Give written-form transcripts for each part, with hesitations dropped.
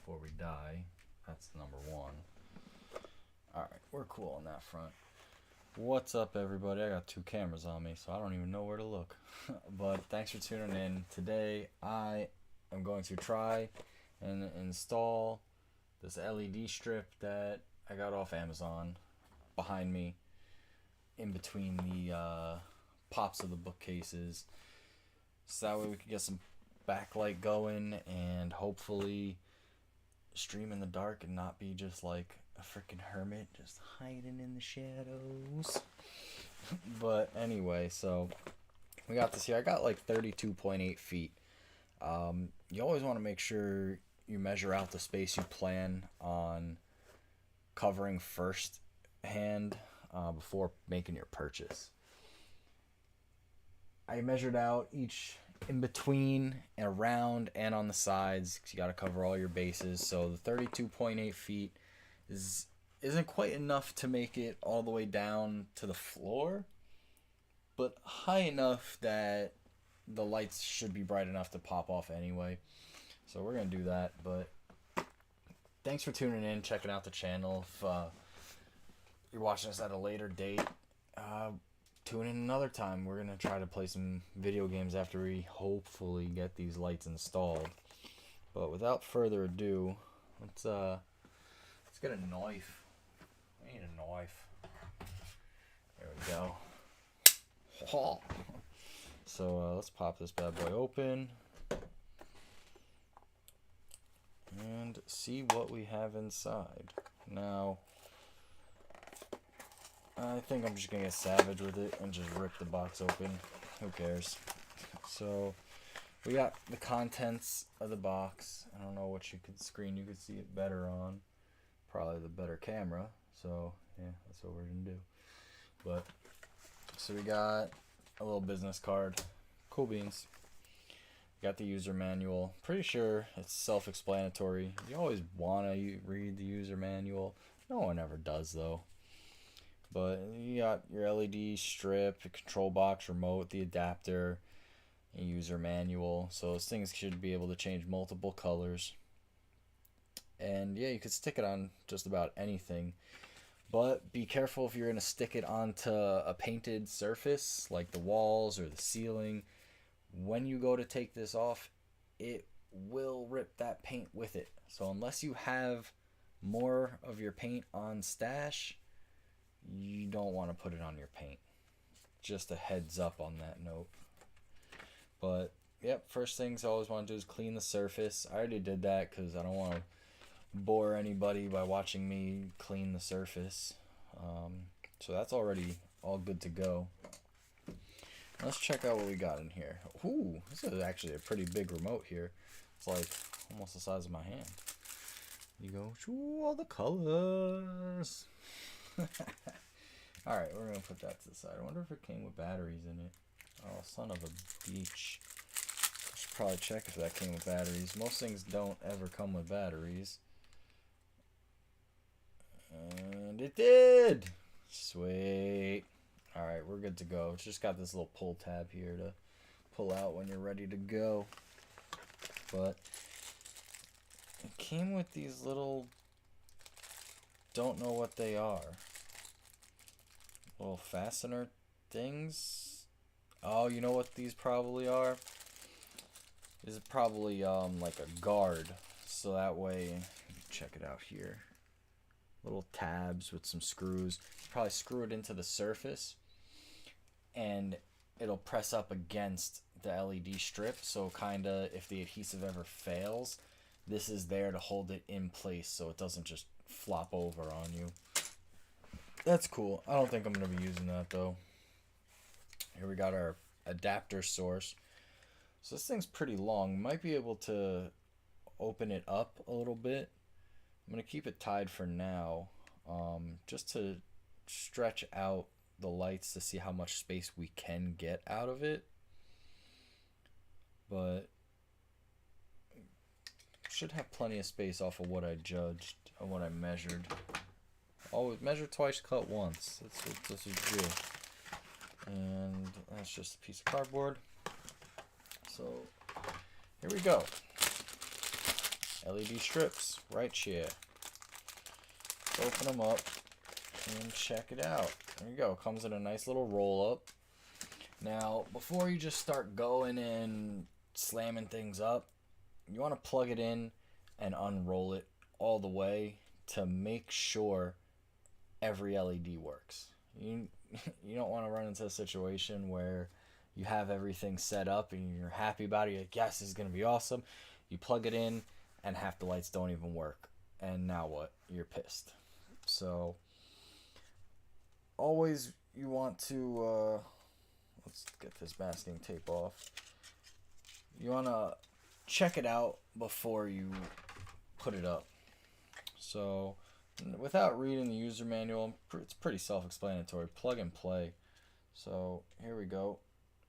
before we die. That's number one. Alright, we're cool on that front. What's up, everybody? I got two cameras on me, so I don't even know where to look. But thanks for tuning in. Today, I am going to try and install this LED strip that I got off Amazon behind me, in between the pops of the bookcases, so that way we can get some backlight going and hopefully stream in the dark and not be just like a freaking hermit just hiding in the shadows. But anyway, so we got this here. I got like 32.8 feet. You always want to make sure you measure out the space you plan on covering first hand before making your purchase. I measured out each in between and around and on the sides, because you got to cover all your bases. So the 32.8 feet isn't quite enough to make it all the way down to the floor, but high enough that the lights should be bright enough to pop off anyway. So we're going to do that. But thanks for tuning in, checking out the channel. If you're watching this at a later date, tune in another time. We're going to try to play some video games after we hopefully get these lights installed. But without further ado, let's get a knife. I need a knife. There we go. So let's pop this bad boy open and see what we have inside. Now, I think I'm just going to get savage with it and just rip the box open. Who cares? So, we got the contents of the box. I don't know what screen you could see it better on. Probably the better camera. So, yeah, that's what we're going to do. But, so we got a little business card. Cool beans. Got the user manual. Pretty sure it's self-explanatory. You always want to read the user manual. No one ever does, though. But you got your LED strip, a control box, remote, the adapter, a user manual. So those things should be able to change multiple colors. And yeah, you could stick it on just about anything. But be careful if you're going to stick it onto a painted surface, like the walls or the ceiling. When you go to take this off, it will rip that paint with it. So unless you have more of your paint on stash, you don't want to put it on your paint. Just a heads up on that note. But yep, first things I always want to do is clean the surface. I already did that because I don't want to bore anybody by watching me clean the surface. So that's already all good to go. Let's check out what we got in here. Ooh, this is actually a pretty big remote here. It's like almost the size of my hand. You go, ooh, all the colors. Alright, we're going to put that to the side. I wonder if it came with batteries in it. Oh, son of a beach. I should probably check if that came with batteries. Most things don't ever come with batteries. And it did! Sweet. Alright, we're good to go. It's just got this little pull tab here to pull out when you're ready to go. But it came with these little, don't know what they are, little fastener things. Oh, you know what these probably are? This is probably like a guard. So that way, check it out here. Little tabs with some screws. You probably screw it into the surface and it'll press up against the LED strip. So kinda if the adhesive ever fails, this is there to hold it in place so it doesn't just flop over on you. That's cool. I don't think I'm going to be using that though. Here we got our adapter source. So this thing's pretty long. Might be able to open it up a little bit. I'm going to keep it tied for now, just to stretch out the lights to see how much space we can get out of it. But should have plenty of space off of what I judged, of what I measured. Always measure twice, cut once. That's what this is do. And that's just a piece of cardboard. So here we go. LED strips right here. Open them up and check it out. There you go. Comes in a nice little roll up. Now, before you just start going and slamming things up, you want to plug it in and unroll it all the way to make sure every LED works. You don't want to run into a situation where you have everything set up and you're happy about it. You're like, yes, this is going to be awesome. You plug it in and half the lights don't even work. And now what? You're pissed. So, always you want to, let's get this masking tape off. You want to check it out before you put it up. So, without reading the user manual, it's pretty self-explanatory. Plug and play. So, here we go.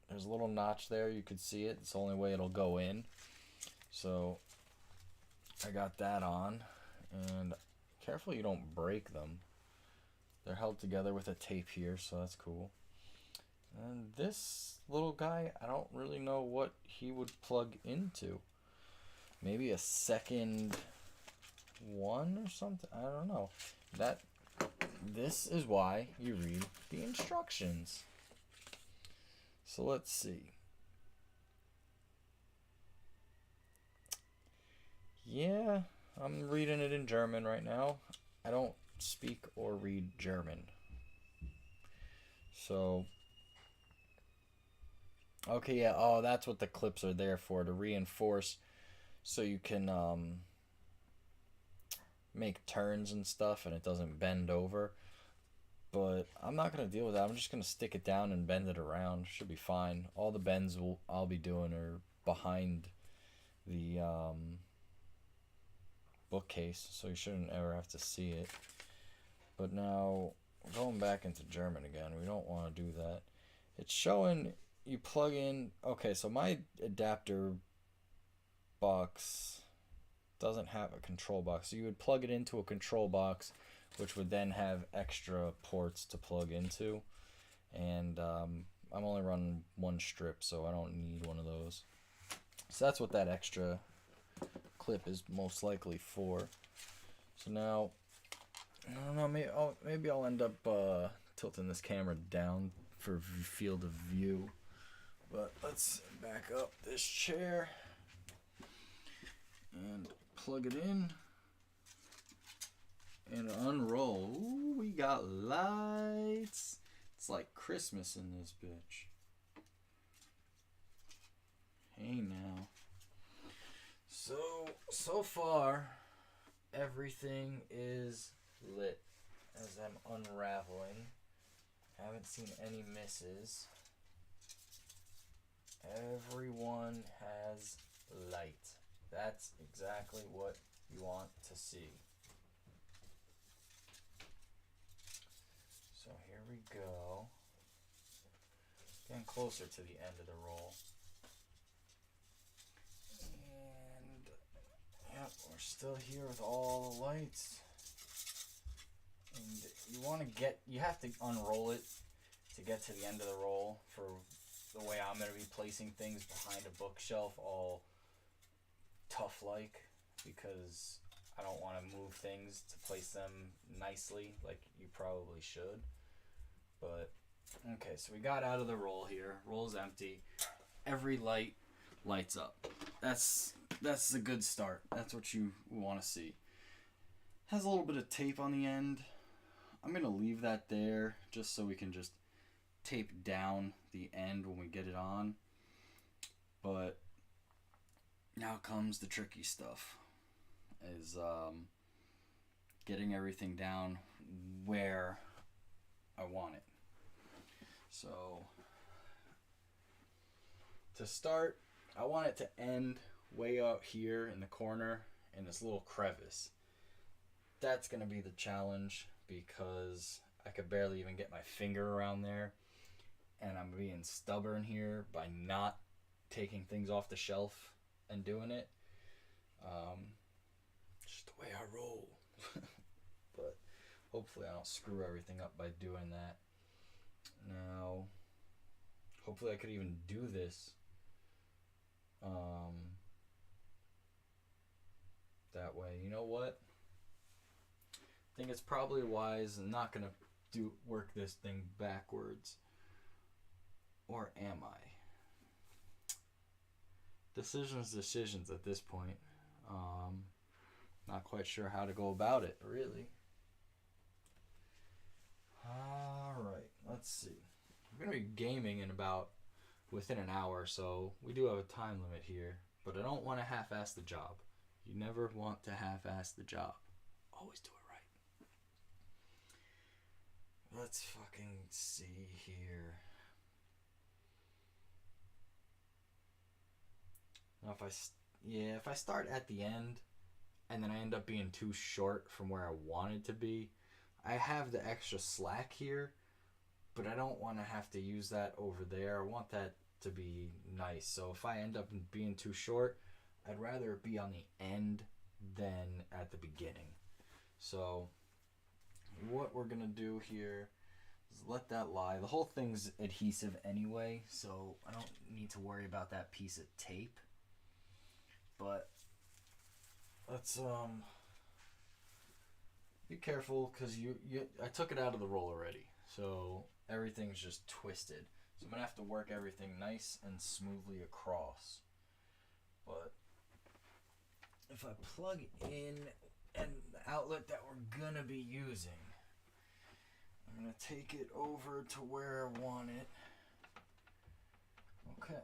There's a little notch there. You could see it. It's the only way it'll go in. So, I got that on. And careful you don't break them. They're held together with a tape here, so that's cool. And this little guy, I don't really know what he would plug into. Maybe a second one or something? I don't know. This is why you read the instructions. So let's see. Yeah, I'm reading it in German right now. I don't speak or read German. So, okay, yeah, oh, that's what the clips are there for, to reinforce so you can make turns and stuff and it doesn't bend over. But I'm not going to deal with that. I'm just going to stick it down and bend it around. Should be fine. All the bends I'll be doing are behind the bookcase, so you shouldn't ever have to see it. But now, going back into German again, we don't want to do that. It's showing you plug in... Okay, so my adapter box doesn't have a control box. So you would plug it into a control box, which would then have extra ports to plug into. And I'm only running one strip, so I don't need one of those. So that's what that extra clip is most likely for. So now, I don't know, maybe I'll end up tilting this camera down for field of view. But let's back up this chair and plug it in and unroll. Ooh, we got lights. It's like Christmas in this bitch. Hey now. So far, everything is lit as I'm unraveling. I haven't seen any misses. Everyone has light. That's exactly what you want to see. So here we go. Getting closer to the end of the roll. And yep, we're still here with all the lights. And you have to unroll it to get to the end of the roll for the way I'm going to be placing things behind a bookshelf, all tough like, because I don't want to move things to place them nicely like you probably should. But okay, so we got out of the roll here. Roll's empty. Every light lights up. That's a good start. That's what you want to see. Has a little bit of tape on the end. I'm going to leave that there just so we can just tape down the end when we get it on. But now comes the tricky stuff, is getting everything down where I want it. So to start, I want it to end way out here in the corner in this little crevice. That's going to be the challenge because I could barely even get my finger around there, and I'm being stubborn here by not taking things off the shelf and doing it. Just the way I roll. But hopefully I don't screw everything up by doing that. Now, hopefully I could even do this that way. You know what? I think it's probably wise. I'm not gonna work this thing backwards. Or am I? Decisions at this point. Not quite sure how to go about it, really. Alright, let's see. We're going to be gaming within an hour, so we do have a time limit here. But I don't want to half-ass the job. You never want to half-ass the job. Always do it right. Let's fucking see here. Now if I start at the end and then I end up being too short from where I wanted to be, I have the extra slack here, but I don't want to have to use that over there. I want that to be nice. So if I end up being too short, I'd rather it be on the end than at the beginning. So what we're going to do here is let that lie. The whole thing's adhesive anyway, so I don't need to worry about that piece of tape. But let's be careful, because I took it out of the roll already, so everything's just twisted. So I'm gonna have to work everything nice and smoothly across. But if I plug in the outlet that we're gonna be using, I'm gonna take it over to where I want it. Okay.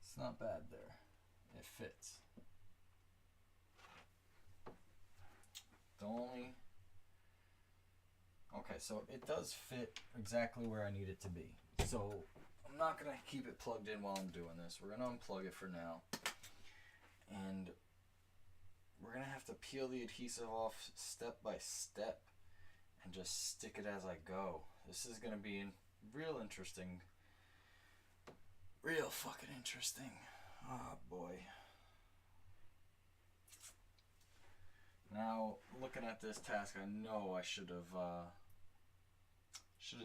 It's not bad there. It fits. Okay, so it does fit exactly where I need it to be. So I'm not going to keep it plugged in while I'm doing this. We're going to unplug it for now. And we're going to have to peel the adhesive off step by step and just stick it as I go. This is going to be real interesting. Real fucking interesting. Oh boy. Now, looking at this task, I know I should have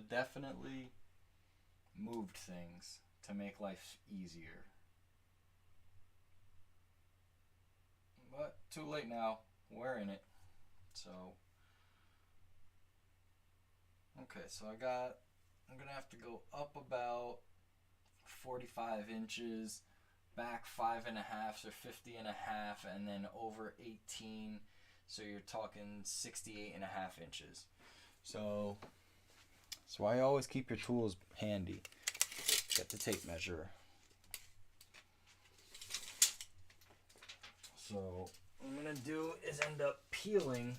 definitely moved things to make life easier. But too late now. We're in it. So okay, so I'm gonna have to go up about 45 inches, back 5.5, so 50.5, and then over 18, so you're talking 68.5 inches. So that's why you always keep your tools handy. Get the tape measure. So what I'm gonna do is end up peeling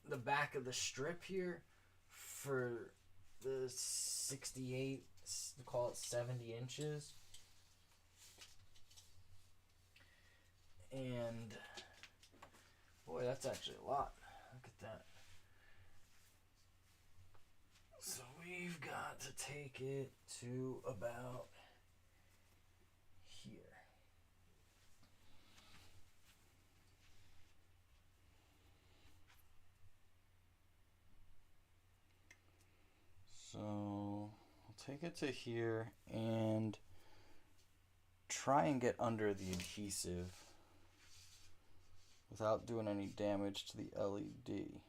the back of the strip here for the 68, call it 70 inches. And boy, that's actually a lot. Look at that. So we've got to take it to about here. So I'll take it to here and try and get under the adhesive without doing any damage to the LED.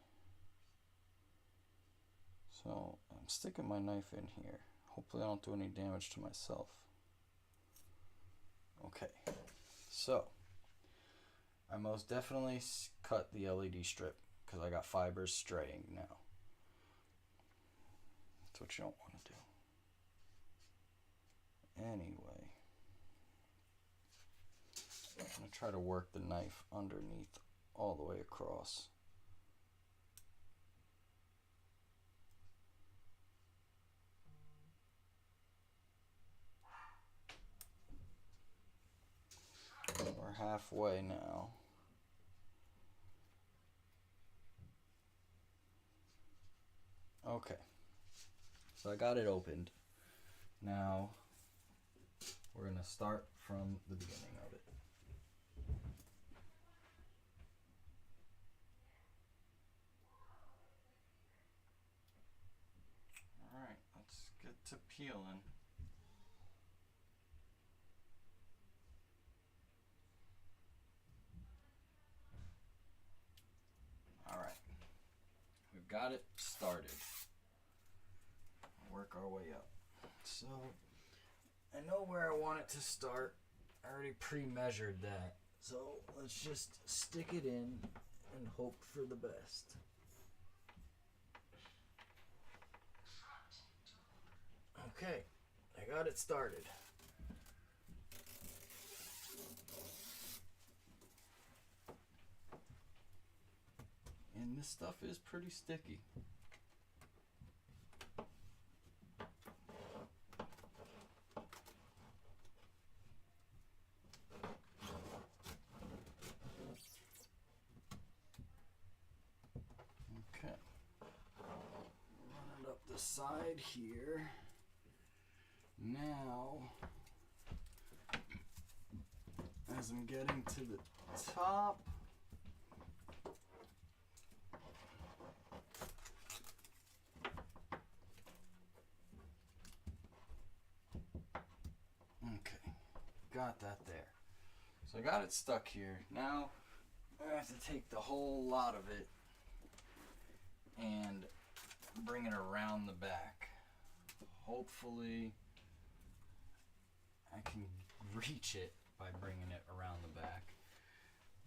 So I'm sticking my knife in here. Hopefully I don't do any damage to myself. Okay, so I most definitely cut the LED strip because I got fibers straying now. That's what you don't want to do. Anyway, I'm going to try to work the knife underneath all the way across. We're halfway now. Okay, so I got it opened. Now we're going to start from the beginning of it. Alright, let's get to peeling. got it started. Work our way up. So I know where I want it to start. I already pre-measured that. So let's just stick it in and hope for the best. Okay, I got it started. And this stuff is pretty sticky. Okay. Run it up the side here. Now, as I'm getting to the top, okay, got that there. So I got it stuck here. Now I have to take the whole lot of it and bring it around the back. Hopefully I can reach it by bringing it around the back.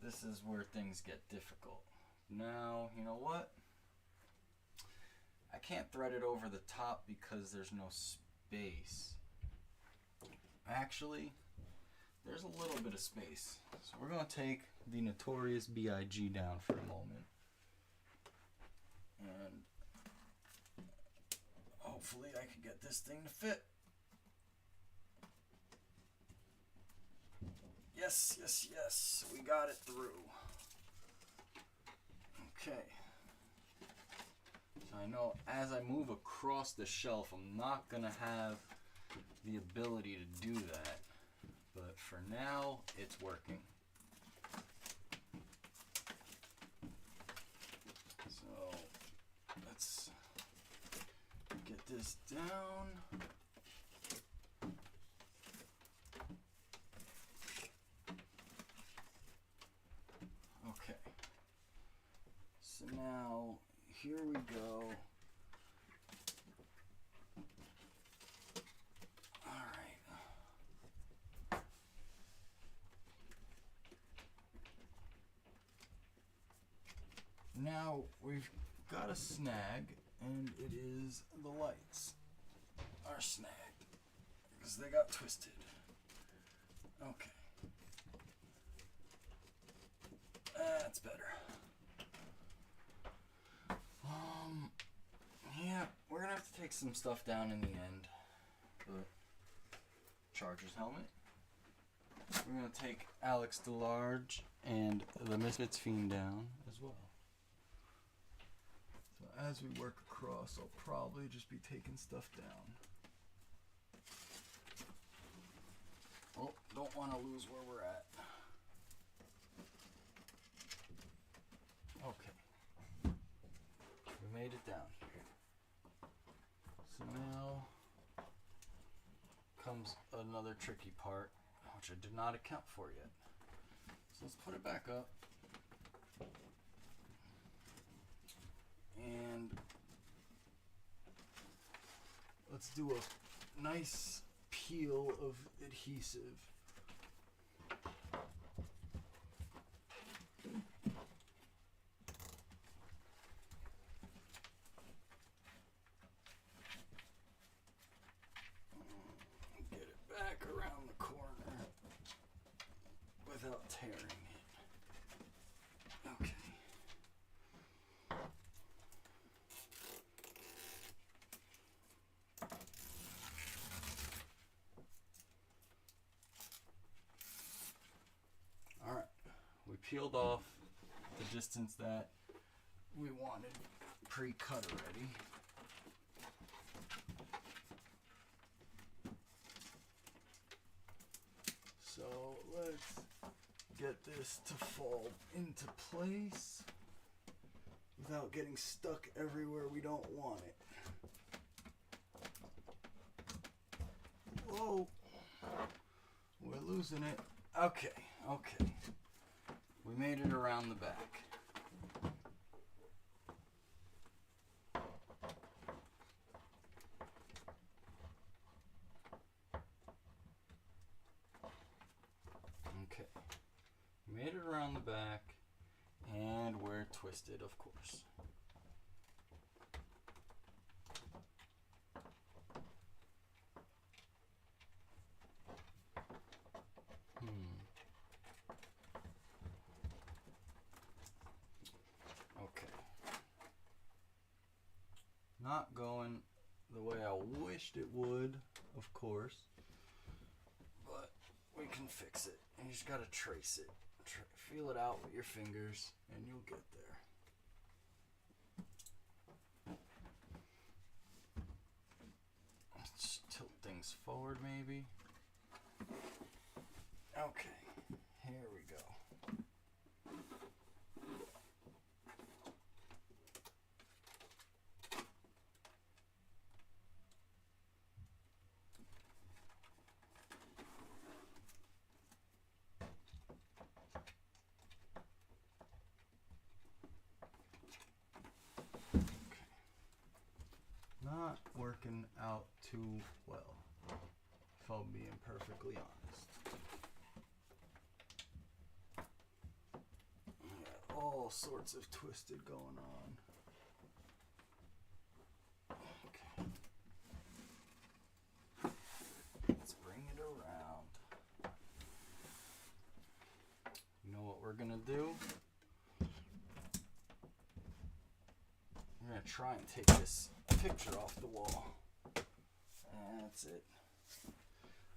This is where things get difficult. Now, you know what? I can't thread it over the top because there's no space. Actually, there's a little bit of space. So we're going to take the Notorious B.I.G. down for a moment. And hopefully I can get this thing to fit. Yes, yes, yes. We got it through. Okay. So I know as I move across the shelf, I'm not going to have the ability to do that. But for now, it's working. So let's get this down. Okay. So now, here we go. Now we've got a snag, and it is the lights are snagged because they got twisted. Okay. That's better. Yeah, we're gonna have to take some stuff down in the end. But Charger's helmet. We're gonna take Alex DeLarge and the Misfits Fiend down as well. So as we work across, I'll probably just be taking stuff down. Oh, don't want to lose where we're at. Okay. We made it down here. So now comes another tricky part, which I did not account for yet. So let's put it back up. And let's do a nice peel of adhesive. Get it back around the corner without tearing it. Okay. Alright, we peeled off the distance that we wanted pre-cut already. So let's get this to fall into place without getting stuck everywhere we don't want it. Whoa, we're losing it. Okay, okay. We made it around the back. around the back, and we're twisted, of course. Okay. Not going the way I wished it would, of course, but we can fix it. And you just gotta trace it. Feel it out with your fingers, and you'll get there. Let's just tilt things forward, maybe. Okay, here we go. Not working out too well, if I'm being perfectly honest. Yeah, all sorts of twisted going on. Okay. Let's bring it around. You know what we're gonna do? We're gonna try and take this picture off the wall. That's it.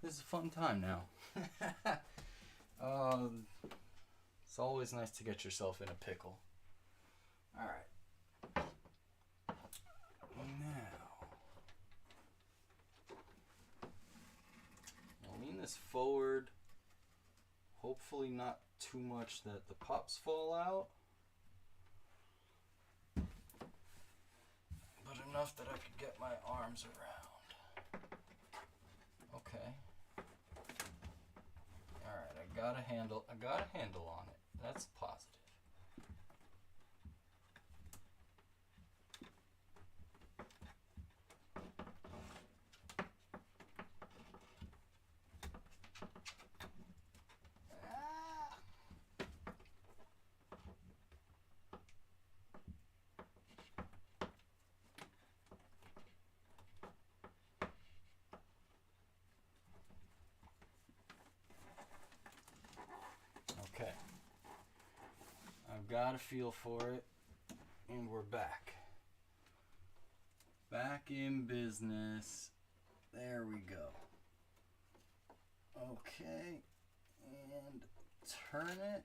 This is a fun time now. It's always nice to get yourself in a pickle. Alright. Now, I'll lean this forward. Hopefully not too much that the pops fall out. But enough that I could get my arms around. Okay. Alright, I got a handle on it. That's positive. Okay. I've got a feel for it, and we're back. Back in business. There we go. Okay, and turn it.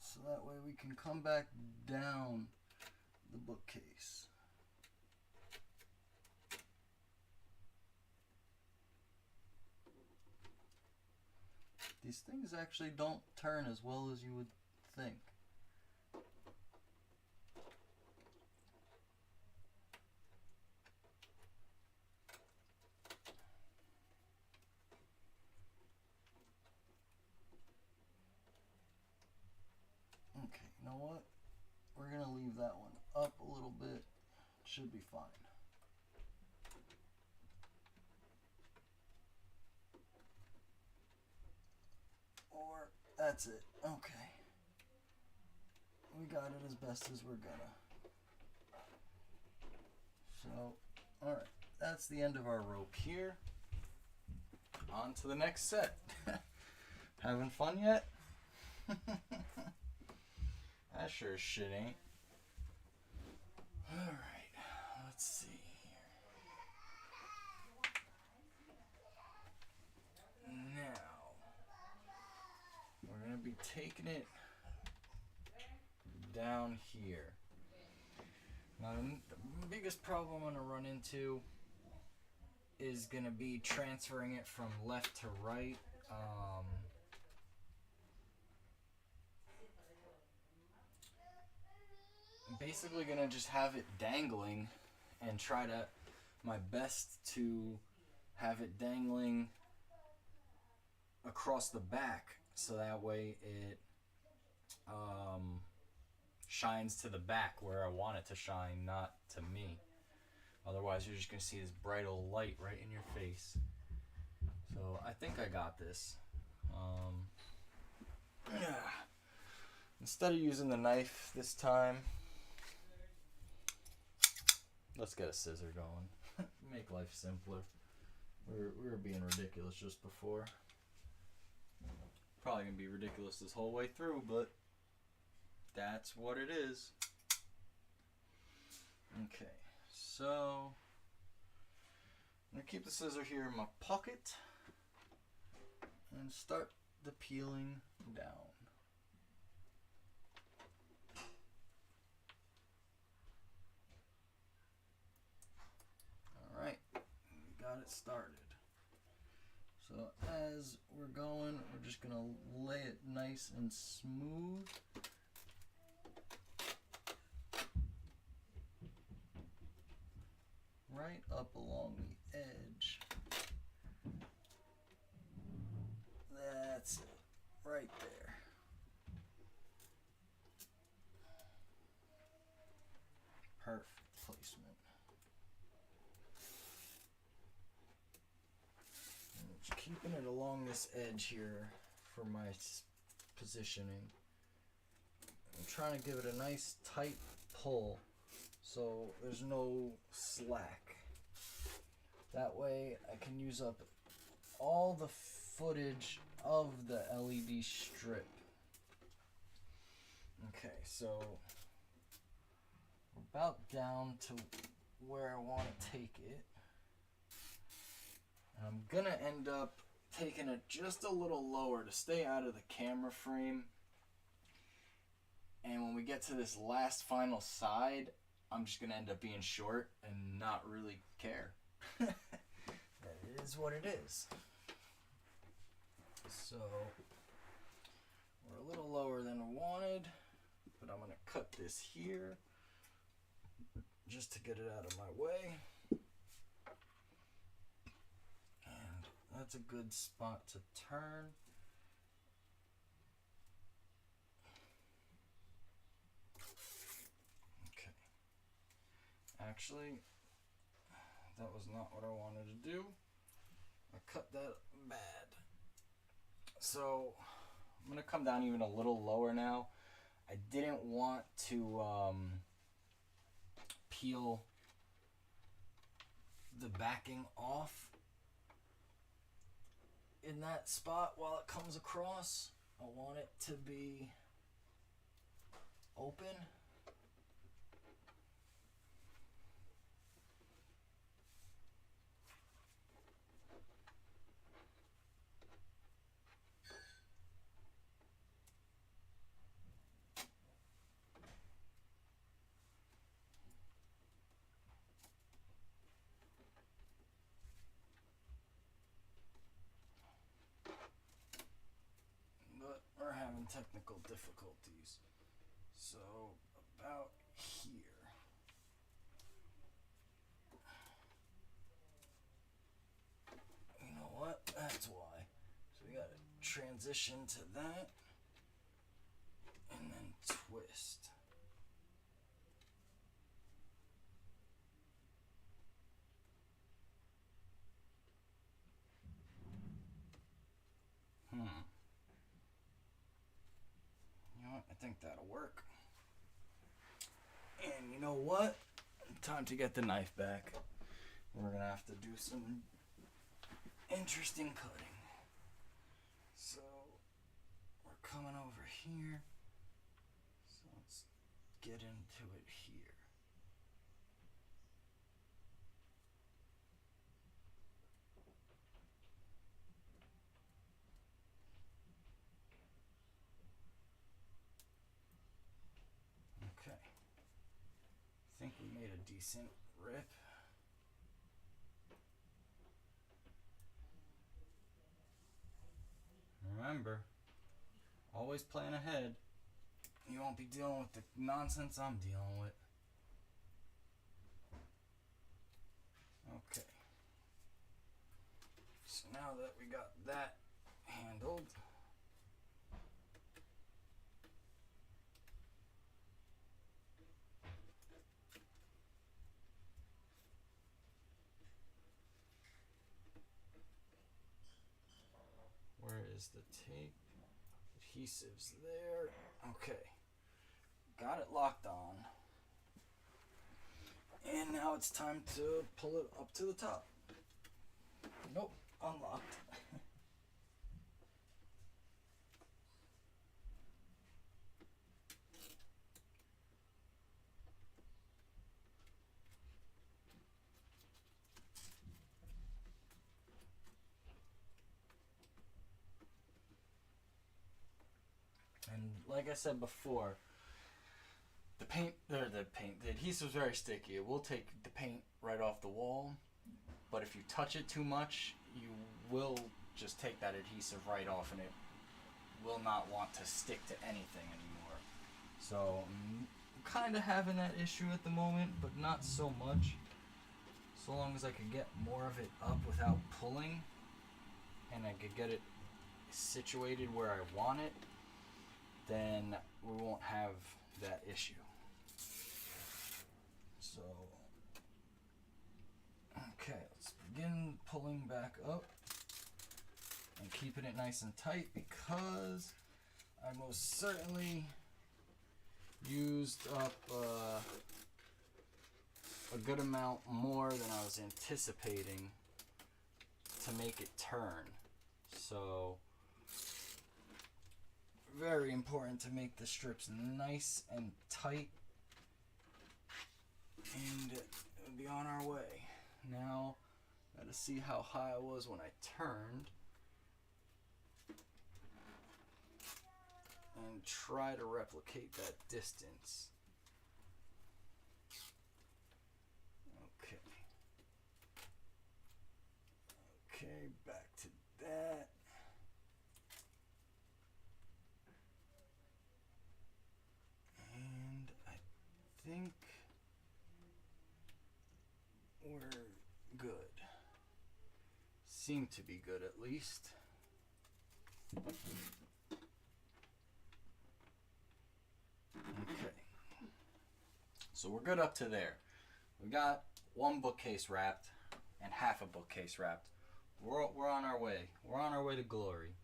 So that way we can come back down the bookcase. These things actually don't turn as well as you would think. Okay, you know what? We're gonna leave that one up a little bit. Should be fine. Or that's it. Okay. We got it as best as we're gonna. So, alright. That's the end of our rope here. On to the next set. Having fun yet? That sure as shit ain't. Alright. Let's see here. Now, we're going to be taking it down here. Now, the biggest problem I'm going to run into is going to be transferring it from left to right. I'm basically going to just have it dangling and try to my best to have it dangling across the back so that way it shines to the back where I want it to shine, not to me. Otherwise, you're just going to see this bright old light right in your face. So I think I got this. Instead of using the knife this time, let's get a scissor going. Make life simpler. We were being ridiculous just before. Probably going to be ridiculous this whole way through, but that's what it is. Okay, so I'm going to keep the scissor here in my pocket and start the peeling down. Alright, we got it started. So as we're going, we're just going to lay it nice and smooth. Right up along the edge. That's it, right there. Perfect placement. And just keeping it along this edge here for my positioning. I'm trying to give it a nice tight pull so there's no slack. That way I can use up all the footage of the LED strip. Okay, so we're about down to where I want to take it. And I'm gonna end up taking it just a little lower to stay out of the camera frame. And when we get to this last final side, I'm just gonna end up being short and not really care. That is what it is. So we're a little lower than I wanted, but I'm gonna cut this here just to get it out of my way. And that's a good spot to turn. Okay. Actually, that was not what I wanted to do. I cut that bad. So I'm gonna come down even a little lower now. I didn't want to peel the backing off in that spot while it comes across. I want it to be open. But we're having technical difficulties. So about here. You know what? That's why. So we gotta transition to that and then twist. You know what? I think that'll work. And you know what? Time to get the knife back. We're gonna have to do some interesting cutting. So we're coming over here. So let's get into it here. Okay. I think we made a decent rip. Remember, always plan ahead. You won't be dealing with the nonsense I'm dealing with. Okay. So now that we got that handled, is the tape. Adhesives there. Okay. Got it locked on. And now it's time to pull it up to the top. Nope, unlocked. And like I said before, the adhesive is very sticky. It will take the paint right off the wall, but if you touch it too much, you will just take that adhesive right off, and it will not want to stick to anything anymore. So I'm kind of having that issue at the moment, but not so much. So long as I can get more of it up without pulling, and I could get it situated where I want it, then we won't have that issue. So, okay, let's begin pulling back up and keeping it nice and tight, because I most certainly used up a good amount more than I was anticipating to make it turn. So very important to make the strips nice and tight, and we'll be on our way. Now, gotta see how high I was when I turned, and try to replicate that distance. Okay. Okay, back to that. And I think we're good. Seem to be good, at least. Okay. So we're good up to there. We got one bookcase wrapped and half a bookcase wrapped. We're on our way. We're on our way to glory.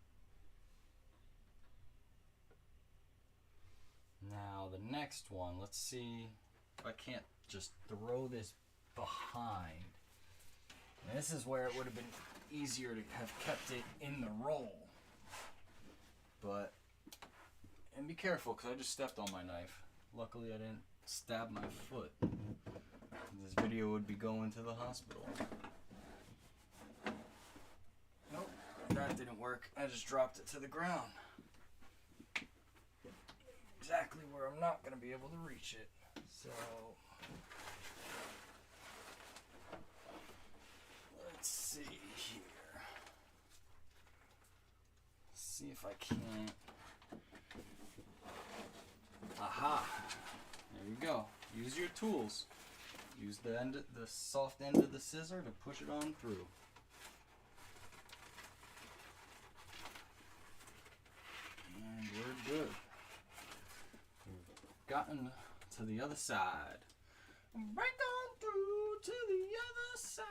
Now the next one, let's see if I can't just throw this behind. And this is where it would have been easier to have kept it in the roll. But, and be careful, because I just stepped on my knife. Luckily I didn't stab my foot. This video would be going to the hospital. Nope, that didn't work. I just dropped it to the ground. Exactly where I'm not going to be able to reach it. So, let's see here. See if I can't. Aha! There you go. Use your tools. Use the soft end of the scissor to push it on through. And we're good. We've gotten to the other side. Right on through to the other side.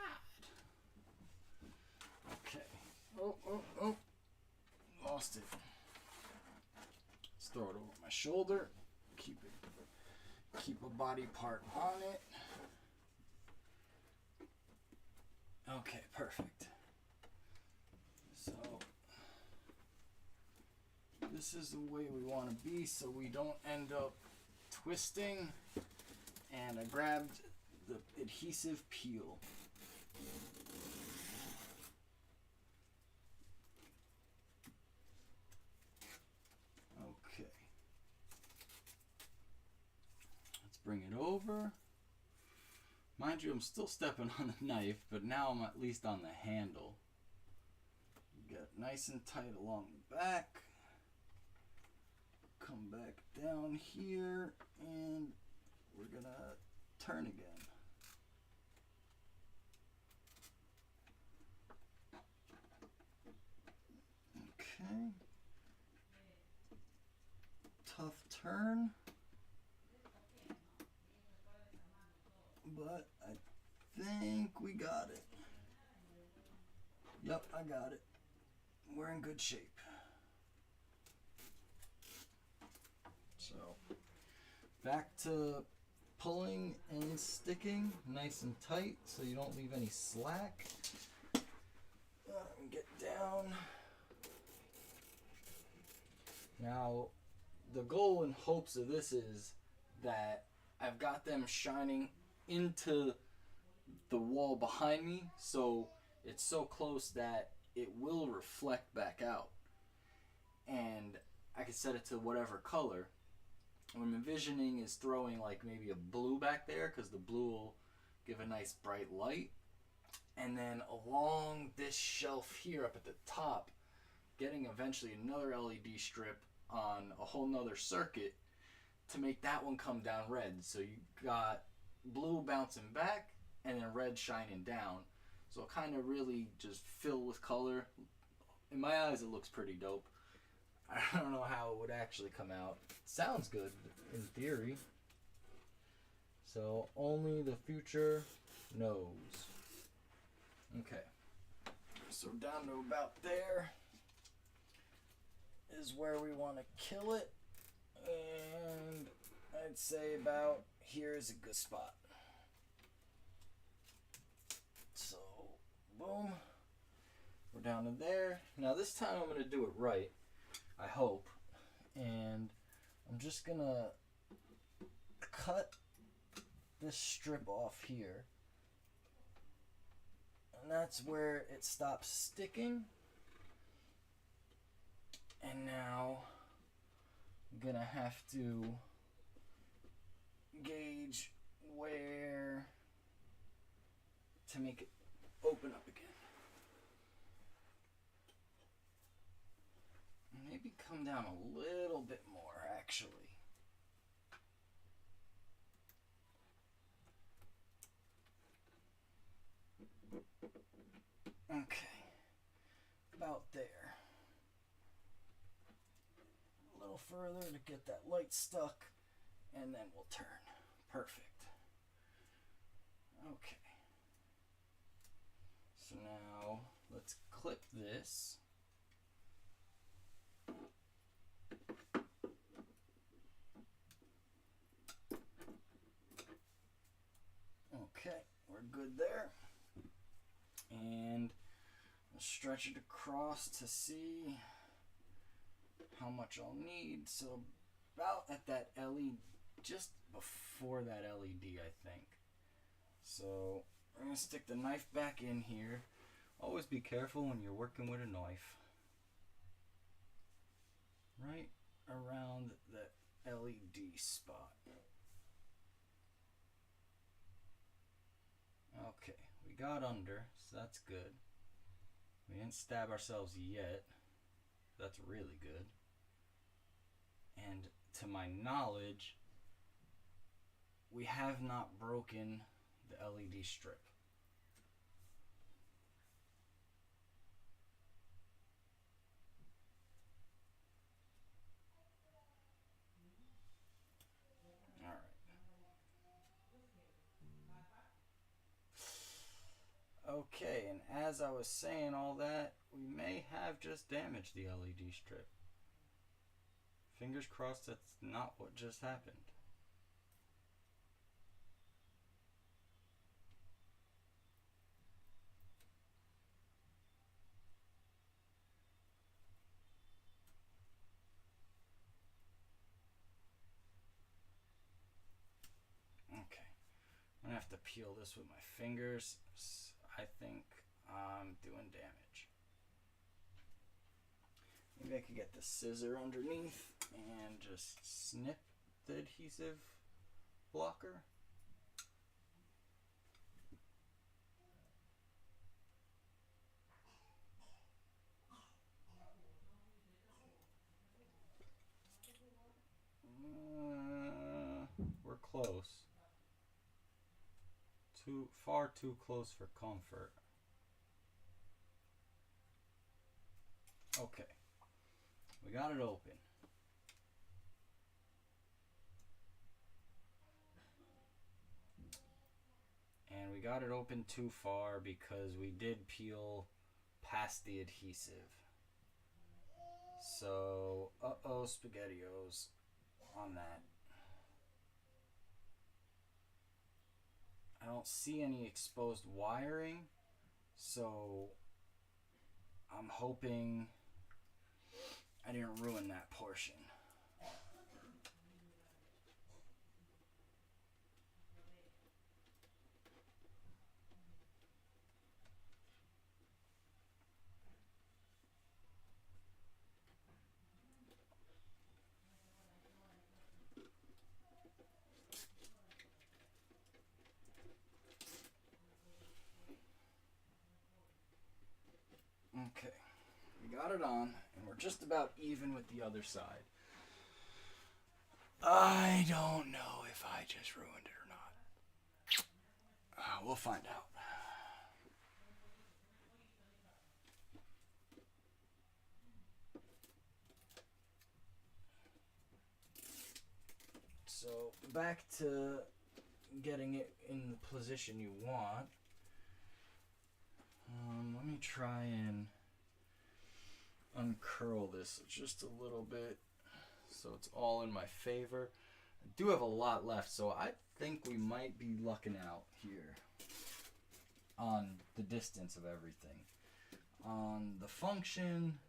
Okay. Oh. Lost it. Let's throw it over my shoulder. Keep a body part on it. Okay, perfect. So this is the way we want to be, so we don't end up twisting. And I grabbed the adhesive peel. Okay. Let's bring it over. Mind you, I'm still stepping on the knife, but now I'm at least on the handle. Get nice and tight along the back. Come back down here, and we're gonna turn again. Okay. Tough turn. But I think we got it. Yep, I got it. we're in good shape. So back to pulling and sticking nice and tight so you don't leave any slack. Get down. Now, the goal and hopes of this is that I've got them shining into the wall behind me, so it's so close that it will reflect back out. And I can set it to whatever color. What I'm envisioning is throwing like maybe a blue back there, because the blue will give a nice bright light. And then along this shelf here up at the top, getting eventually another LED strip on a whole nother circuit to make that one come down red. So you got blue bouncing back and then red shining down. So it kind of really just fill with color. In my eyes, it looks pretty dope. I don't know how it would actually come out. It sounds good in theory. So only the future knows. Okay. So down to about there is where we want to kill it. And I'd say about here is a good spot. So, boom. We're down to there. Now this time I'm going to do it right. I hope. And I'm just going to cut this strip off here. And that's where it stops sticking. And now I'm going to have to gauge where to make it open up again. Maybe come down a little bit more, actually. Okay, about there. A little further to get that light stuck, and then we'll turn. Perfect. Okay. So now let's clip this. Okay, we're good there. And I'll stretch it across to see how much I'll need. So about at that LED, just before that LED, I think. So we're going to stick the knife back in here. Always be careful when you're working with a knife. Right around the LED spot. Okay, we got under, so that's good. We didn't stab ourselves yet. That's really good. And to my knowledge, we have not broken the LED strip. Okay, and as I was saying all that, we may have just damaged the LED strip. Fingers crossed that's not what just happened. Okay, I'm gonna have to peel this with my fingers. I think I'm doing damage. Maybe I could get the scissor underneath and just snip the adhesive blocker. We're close. Far too close for comfort. Okay, we got it open. And we got it open too far because we did peel past the adhesive. So, SpaghettiOs on that. I don't see any exposed wiring, so I'm hoping I didn't ruin that portion. Okay, we got it on, and we're just about even with the other side. I don't know if I just ruined it or not. We'll find out. So, back to getting it in the position you want. Let me try and uncurl this just a little bit so it's all in my favor. I do have a lot left, so I think we might be lucking out here on the distance of everything. On the function,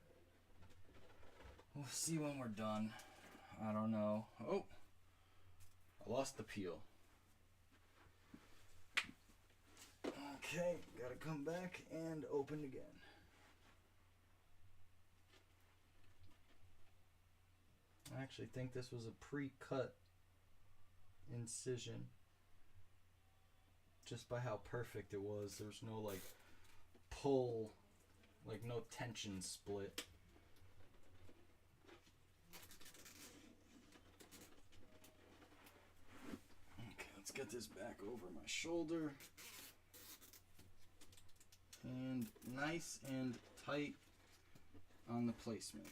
we'll see when we're done. I don't know. Oh, I lost the peel. Okay, gotta come back and open again. I actually think this was a pre-cut incision. Just by how perfect it was. There's no like pull, like no tension split. Okay, let's get this back over my shoulder. And nice and tight on the placement.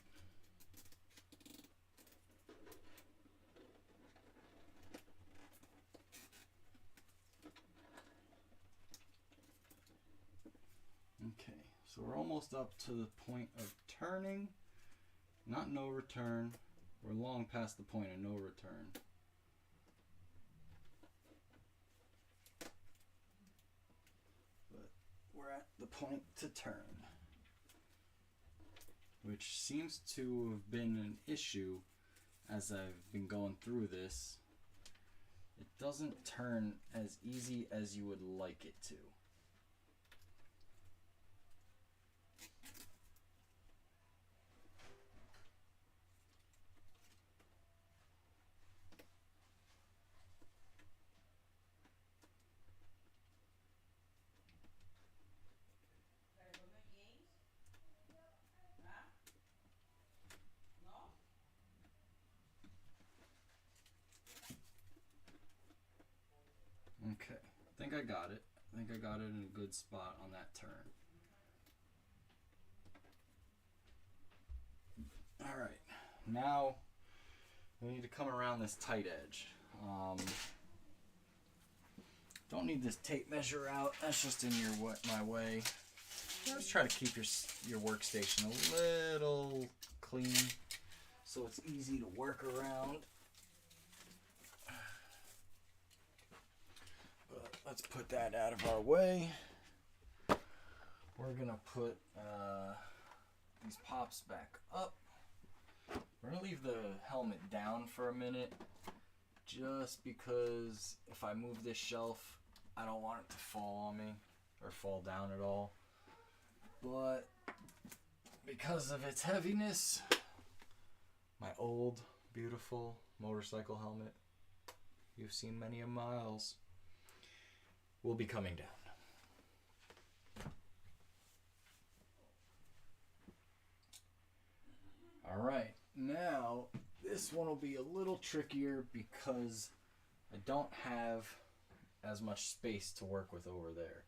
Okay, so we're almost up to the point of turning. Not no return. We're long past the point of no return. But we're at the point to turn, which seems to have been an issue as I've been going through this. It doesn't turn as easy as you would like it to. Okay, I think I got it. I think I got it in a good spot on that turn. Alright, now we need to come around this tight edge. Don't need this tape measure out. That's just in my way. Just try to keep your workstation a little clean so it's easy to work around. But let's put that out of our way. We're gonna put these pops back up. We're gonna leave the helmet down for a minute just because if I move this shelf, I don't want it to fall on me or fall down at all. But because of its heaviness, my old, beautiful motorcycle helmet, you've seen many a miles, will be coming down. Alright, now this one will be a little trickier because I don't have as much space to work with over there.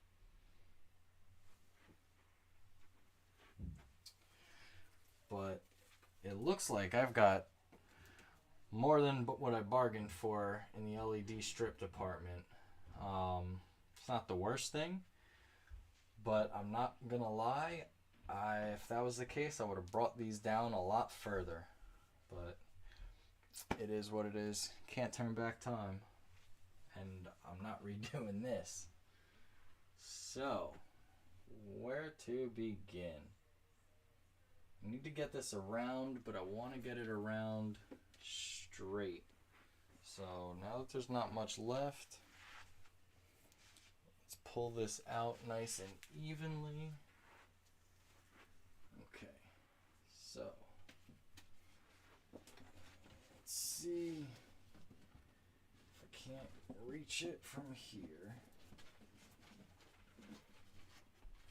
But it looks like I've got more than what I bargained for in the LED strip department. It's not the worst thing, but I'm not gonna lie, If that was the case, I would have brought these down a lot further. But it is what it is. Can't turn back time. And I'm not redoing this. So, where to begin? I need to get this around, but I want to get it around straight. So now that there's not much left, let's pull this out nice and evenly. Okay, so let's see if I can't reach it from here.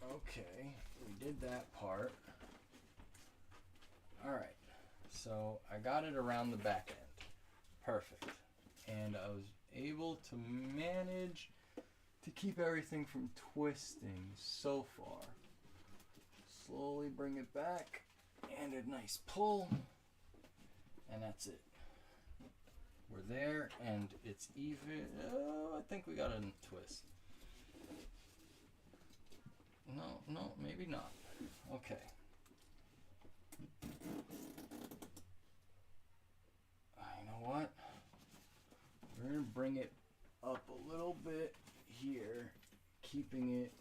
Okay, we did that part. Alright, so I got it around the back end. Perfect. And I was able to manage to keep everything from twisting so far. Slowly bring it back and a nice pull, and that's it. We're there and it's even. Oh, I think we got a twist. No, maybe not. Okay. You know what? We're going to bring it up a little bit here, keeping it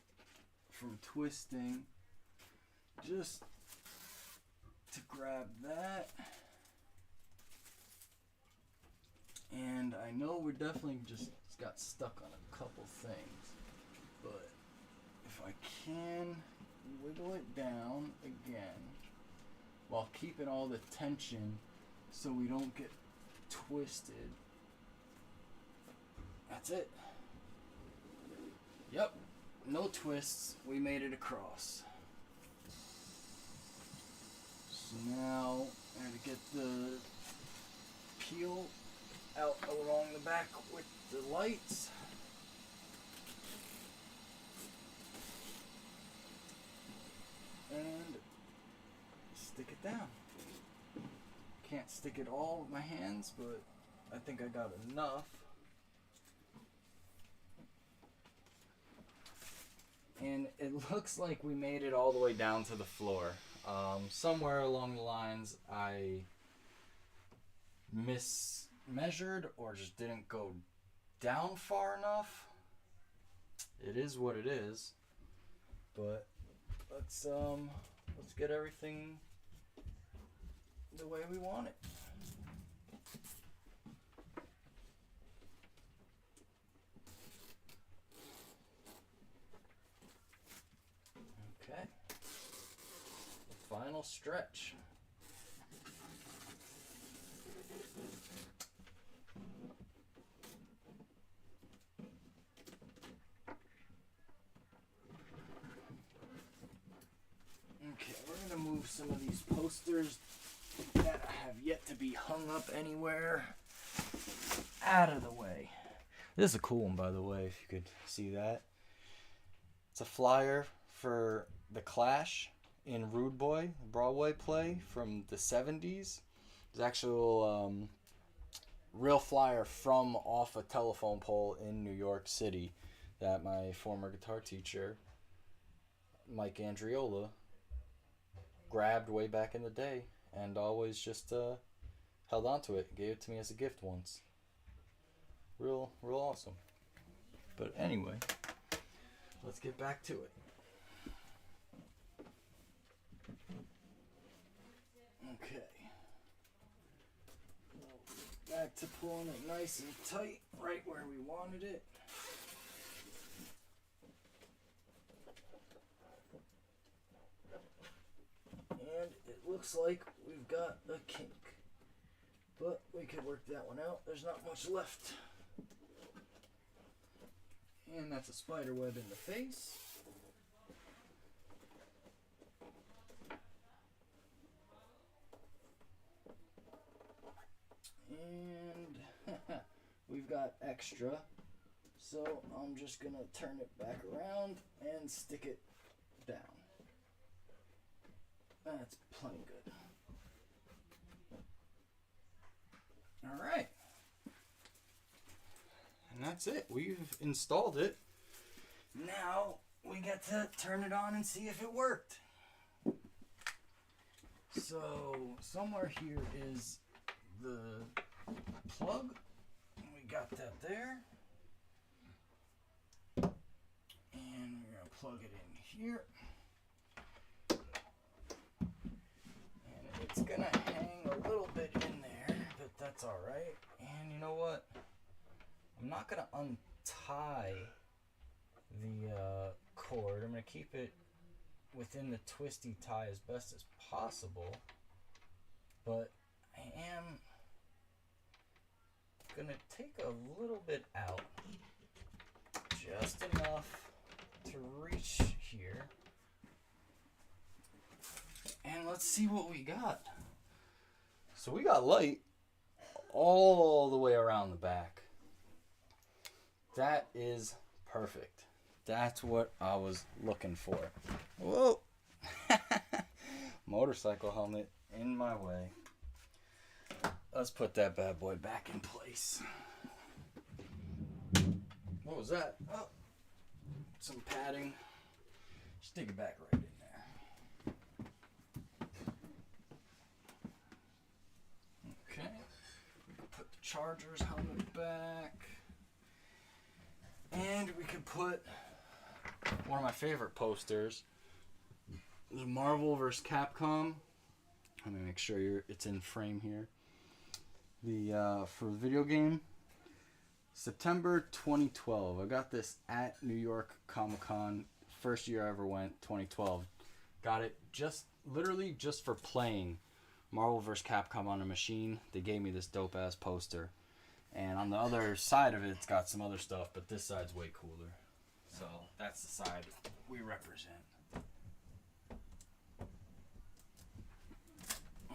from twisting, just to grab that. And I know we're definitely just got stuck on a couple things, but if I can wiggle it down again while keeping all the tension so we don't get twisted. That's it. Yep, no twists. We made it across. So now I gotta get the peel out along the back with the lights. And stick it down. Can't stick it all with my hands, but I think I got enough. And it looks like we made it all the way down to the floor. Somewhere along the lines I mismeasured or just didn't go down far enough. It is what it is. But let's get everything the way we want it. Okay. The final stretch. Okay, we're gonna move some of these posters that have yet to be hung up anywhere out of the way. This is a cool one, by the way, if you could see that. It's a flyer for The Clash in Rude Boy, Broadway play from the 70s. It's actual real flyer from off a telephone pole in New York City that my former guitar teacher, Mike Andriola, grabbed way back in the day and always just held on to it. Gave it to me as a gift once. Real awesome. But anyway, let's get back to it. Okay. Back to pulling it nice and tight, right where we wanted it. And it looks like we've got a kink. But we could work that one out. There's not much left. And that's a spider web in the face. And we've got extra. So I'm just going to turn it back around and stick it down. That's plenty good. Alright. And that's it. We've installed it. Now we get to turn it on and see if it worked. So somewhere here is the plug. We got that there. And we're going to plug it in here. And it's going to hang a little bit in there, but that's alright. And you know what? I'm not going to untie the cord. I'm going to keep it within the twisty tie as best as possible. But I am going to take a little bit out. Just enough to reach here. And let's see what we got. So we got light all the way around the back. That is perfect. That's what I was looking for. Whoa! Motorcycle helmet in my way. Let's put that bad boy back in place. What was that? Oh, some padding. Stick it back right in there. Okay. We can put the Chargers helmet back. And we could put one of my favorite posters. The Marvel vs. Capcom. Let me make sure it's in frame here. For the video game. September 2012. I got this at New York Comic Con. First year I ever went, 2012. Got it literally just for playing Marvel vs. Capcom on a machine. They gave me this dope ass poster. And on the other side of it, it's got some other stuff, but this side's way cooler. So that's the side we represent.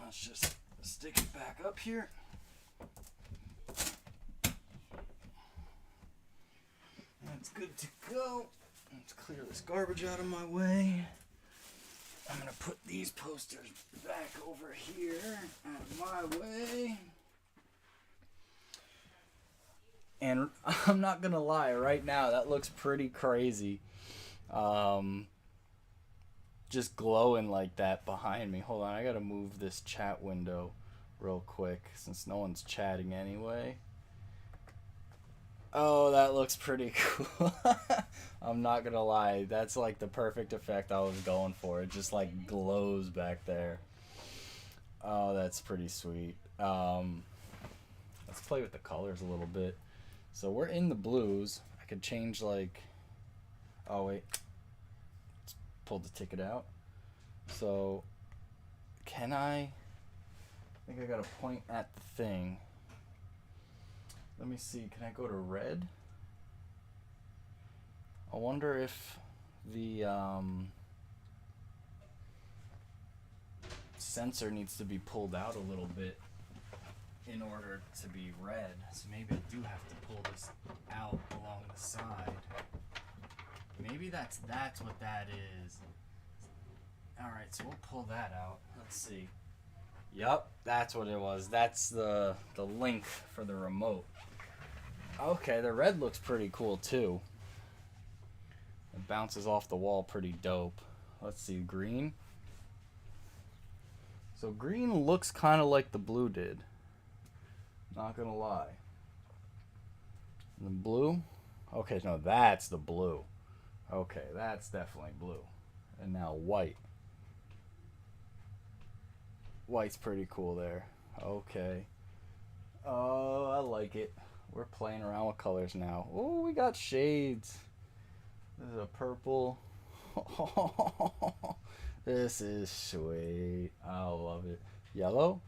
Let's just stick it back up here. That's good to go. Let's clear this garbage out of my way. I'm going to put these posters back over here out of my way. And I'm not going to lie, right now that looks pretty crazy. Just glowing like that behind me. Hold on, I got to move this chat window real quick since no one's chatting anyway. Oh, that looks pretty cool. I'm not gonna lie, that's like the perfect effect I was going for. It just like glows back there. Oh, that's pretty sweet. Let's play with the colors a little bit. So we're in the blues. I could change like, oh wait, let's pull the ticket out. So can I think I gotta point at the thing. Let me see, can I go to red? I wonder if the sensor needs to be pulled out a little bit in order to be red. So maybe I do have to pull this out along the side. Maybe that's what that is. Alright, so we'll pull that out. Let's see. Yup, that's what it was. That's the link for the remote. Okay, the red looks pretty cool too. It bounces off the wall pretty dope. Let's see, green. So green looks kind of like the blue did. Not gonna lie. And the blue? Okay, no, that's the blue. Okay, that's definitely blue. And now white. White's pretty cool there. Okay. Oh, I like it. We're playing around with colors now. Oh, we got shades. This is a purple. This is sweet. I love it. Yellow.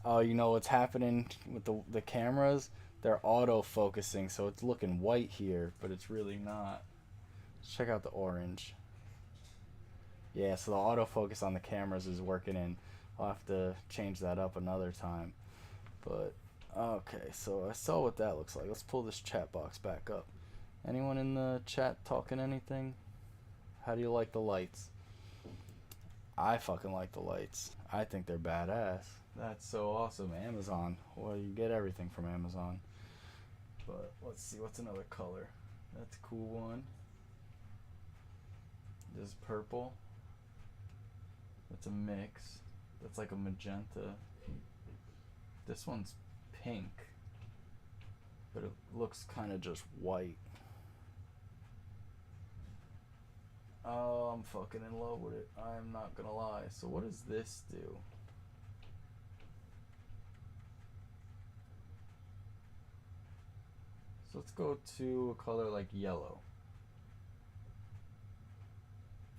Oh, you know what's happening with the cameras? They're auto-focusing, so it's looking white here, but it's really not. Let's check out the orange. Yeah, so the autofocus on the cameras is working in. I'll have to change that up another time. But, okay, so I saw what that looks like. Let's pull this chat box back up. Anyone in the chat talking anything? How do you like the lights? I fucking like the lights. I think they're badass. That's so awesome. Amazon. Well, you get everything from Amazon. But let's see, what's another color? That's a cool one. This is purple. It's a mix. That's like a magenta. This one's pink, but it looks kind of just white. Oh, I'm fucking in love with it. I'm not gonna lie. So what does this do? So let's go to a color like yellow.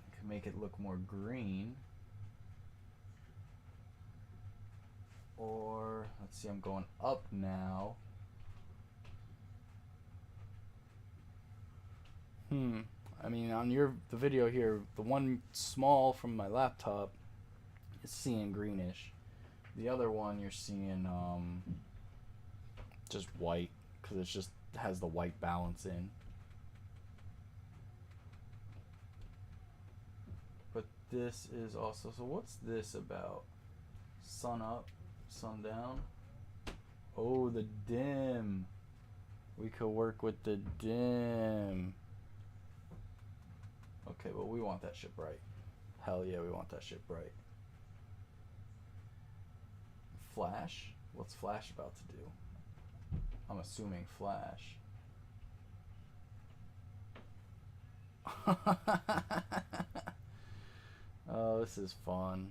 I can make it look more green. Or, let's see, I'm going up now. I mean, on the video here, the one small from my laptop is seeing greenish. The other one you're seeing just white, because it just has the white balance in. But this is also, so what's this about? Sun up, sun down. Oh, the dim. We could work with the dim. Okay, well, we want that shit bright. Hell yeah, we want that shit bright. Flash? What's Flash about to do? I'm assuming Flash. Oh, this is fun.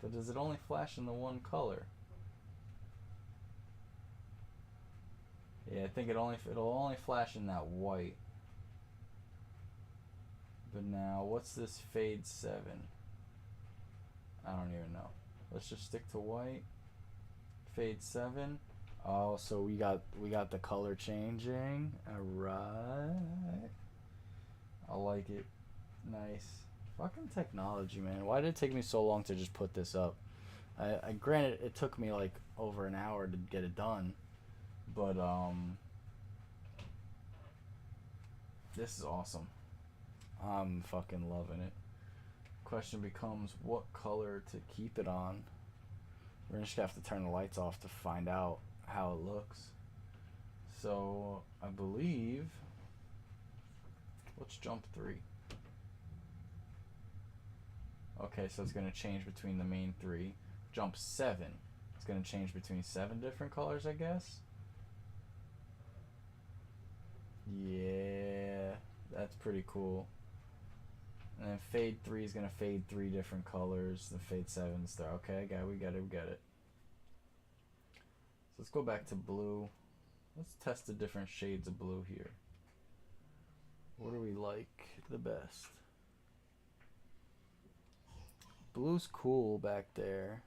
But does it only flash in the one color? Yeah, I think it'll only flash in that white. But now, what's this fade 7? I don't even know. Let's just stick to white. Fade 7. Oh, so we got the color changing. Alright. I like it. Nice. Fucking technology, man. Why did it take me so long to just put this up? I granted it took me like over an hour to get it done. But this is awesome. I'm fucking loving it. Question becomes what color to keep it on. We're gonna just have to turn the lights off to find out how it looks. So I believe, let's jump 3. Okay, so it's gonna change between the main 3. Jump 7. It's gonna change between 7 different colors, I guess. Yeah, that's pretty cool. And then fade 3 is gonna fade 3 different colors. The fade 7's there. Okay, we got it. So let's go back to blue. Let's test the different shades of blue here. What do we like the best? Blue's cool back there.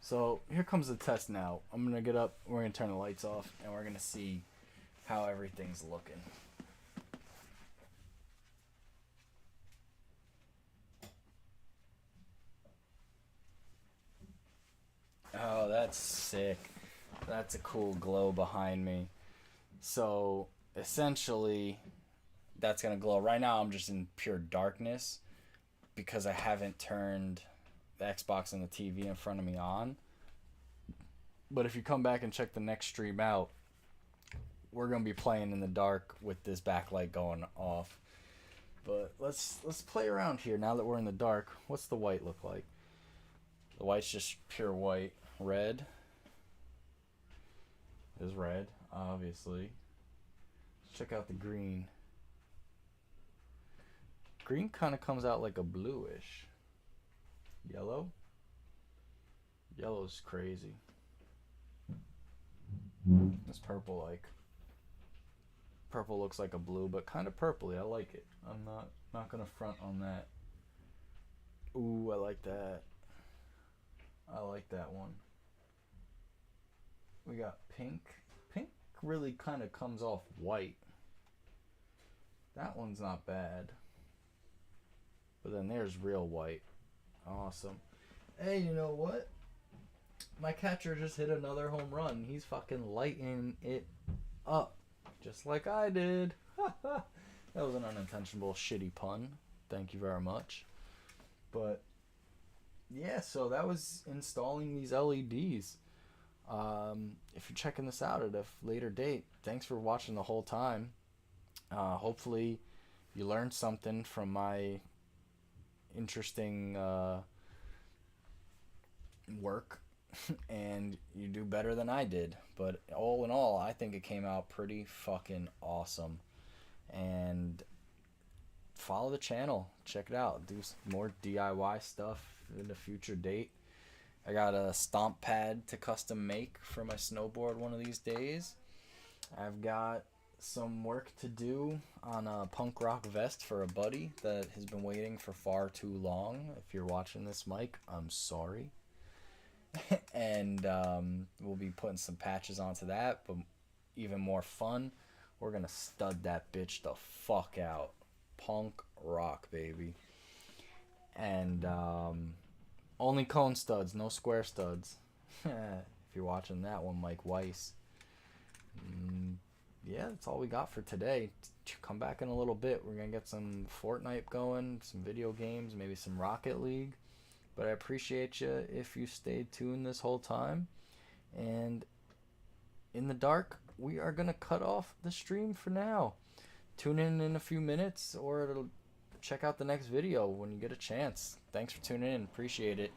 So here comes the test now. I'm gonna get up, we're gonna turn the lights off, and we're gonna see how everything's looking. Oh, that's sick. That's a cool glow behind me. So essentially, that's gonna glow. Right now I'm just in pure darkness because I haven't turned the Xbox and the TV in front of me on. But if you come back and check the next stream out, we're gonna be playing in the dark with this backlight going off. But let's play around here now that we're in the dark. What's the white look like? The white's just pure white. Red is red, obviously. Let's check out the green. Green kind of comes out like a bluish. Yellow? Yellow's crazy. This purple, like, purple looks like a blue, but kind of purpley. I like it. I'm not gonna front on that. Ooh, I like that. I like that one. We got pink. Pink really kind of comes off white. That one's not bad. But then there's real white. Awesome. Hey, you know what? My catcher just hit another home run. He's fucking lighting it up. Just like I did. That was an unintentional shitty pun. Thank you very much. But yeah, so that was installing these LEDs. If you're checking this out at a later date, thanks for watching the whole time. Hopefully you learned something from my interesting work, and you do better than I did. But all in all, I think it came out pretty fucking awesome. And follow the channel, check it out, do some more DIY stuff in the future date. I got a stomp pad to custom make for my snowboard one of these days. I've got some work to do on a punk rock vest for a buddy that has been waiting for far too long. If you're watching this, Mike, I'm sorry. And we'll be putting some patches onto that, but even more fun, we're gonna stud that bitch the fuck out. Punk rock, baby. And only cone studs, no square studs. If you're watching that one, Mike Weiss. Yeah, that's all we got for today. Come back in a little bit. We're going to get some Fortnite going, some video games, maybe some Rocket League. But I appreciate you if you stayed tuned this whole time. And in the dark, we are going to cut off the stream for now. Tune in a few minutes, or check out the next video when you get a chance. Thanks for tuning in. Appreciate it.